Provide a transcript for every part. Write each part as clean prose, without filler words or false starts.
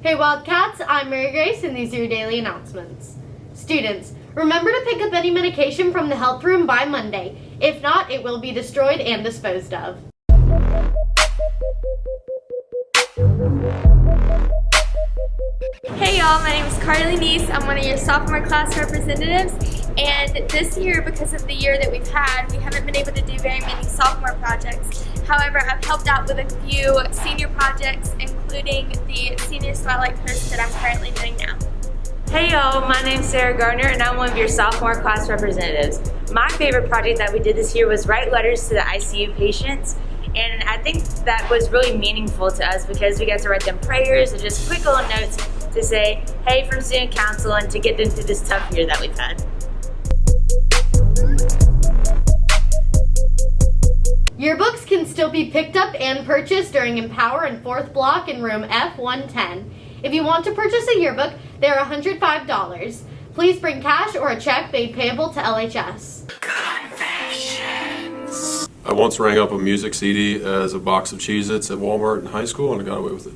Hey Wildcats, I'm Mary Grace and these are your daily announcements. Students, remember to pick up any medication from the health room by Monday. If not, it will be destroyed and disposed of. Hey y'all, my name is Carly Neese. I'm one of your sophomore class representatives, and this year, because of the year that we've had, we haven't been able to do very many sophomore projects. However, I've helped out with a few senior projects, including the Senior Spotlight post that I'm currently doing now. Hey y'all, my name's Sarah Gardner and I'm one of your sophomore class representatives. My favorite project that we did this year was write letters to the ICU patients, and I think that was really meaningful to us because we got to write them prayers and just quick little notes to say, hey, from student council, and to get them through this tough year that we've had. Yearbooks can still be picked up and purchased during Empower in 4th Block in room F110. If you want to purchase a yearbook, they are $105. Please bring cash or a check made payable to LHS. Confessions. I once rang up a music CD as a box of Cheez-Its at Walmart in high school and I got away with it.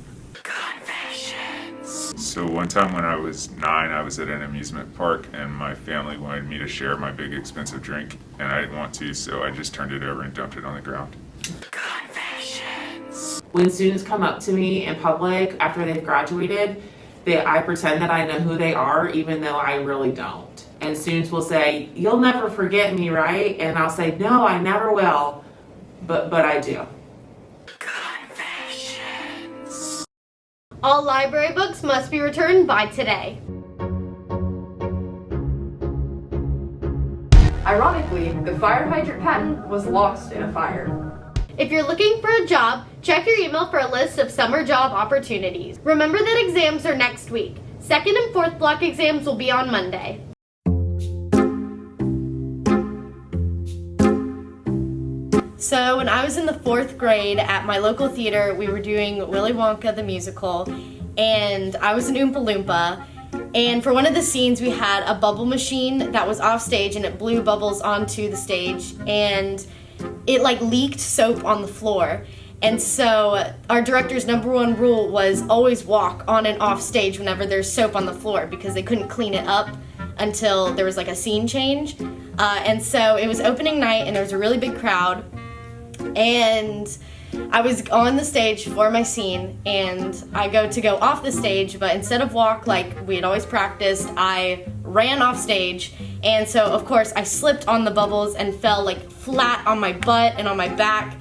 So one time when I was 9, I was at an amusement park and my family wanted me to share my big expensive drink, and I didn't want to, so I just turned it over and dumped it on the ground. When students come up to me in public after they've graduated, I pretend that I know who they are even though I really don't. And students will say, "You'll never forget me, right?" And I'll say, "No, I never will, but I do." All library books must be returned by today. Ironically, the fire hydrant patent was lost in a fire. If you're looking for a job, check your email for a list of summer job opportunities. Remember that exams are next week. 2nd and 4th block exams will be on Monday. So when I was in the 4th grade at my local theater, we were doing Willy Wonka the musical, and I was an Oompa Loompa. And for one of the scenes, we had a bubble machine that was off stage, and it blew bubbles onto the stage, and it leaked soap on the floor. And so our director's #1 rule was always walk on and off stage whenever there's soap on the floor, because they couldn't clean it up until there was a scene change. And so it was opening night, and there was a really big crowd. And I was on the stage for my scene, and I go off the stage, but instead of walk like we had always practiced, I ran off stage. And so of course I slipped on the bubbles and fell flat on my butt and on my back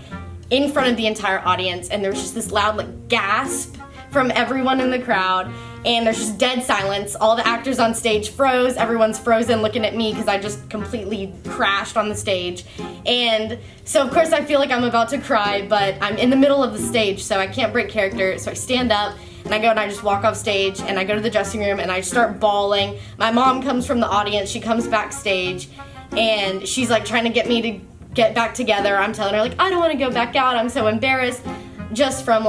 in front of the entire audience, and there was just this loud gasp from everyone in the crowd, and there's just dead silence. All the actors on stage froze, everyone's frozen looking at me because I just completely crashed on the stage. And so of course I feel like I'm about to cry, but I'm in the middle of the stage, so I can't break character, so I stand up and I go and I just walk off stage, and I go to the dressing room and I start bawling. My mom comes from the audience, she comes backstage, and she's trying to get me to get back together. I'm telling her I don't want to go back out, I'm so embarrassed, just from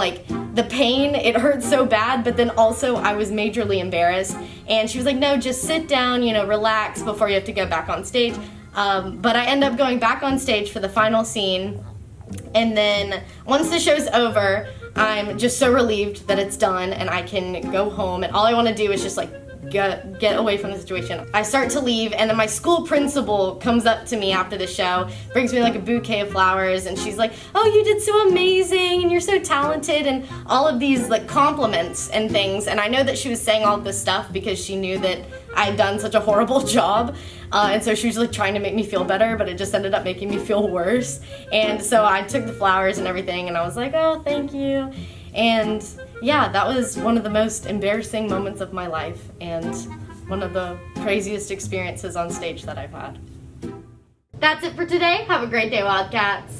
the pain. It hurt so bad, but then also I was majorly embarrassed. And she was like, "No, just sit down, relax before you have to go back on stage." But I end up going back on stage for the final scene, and then once the show's over, I'm just so relieved that it's done and I can go home, and all I want to do is just get away from the situation. I start to leave, and then my school principal comes up to me after the show, brings me a bouquet of flowers, and she's like, "Oh, you did so amazing, and you're so talented," and all of these compliments and things. And I know that she was saying all of this stuff because she knew that I had done such a horrible job, and so she was trying to make me feel better, but it just ended up making me feel worse. And so I took the flowers and everything, and I was like, "Oh, thank you." And yeah, that was one of the most embarrassing moments of my life and one of the craziest experiences on stage that I've had. That's it for today. Have a great day, Wildcats.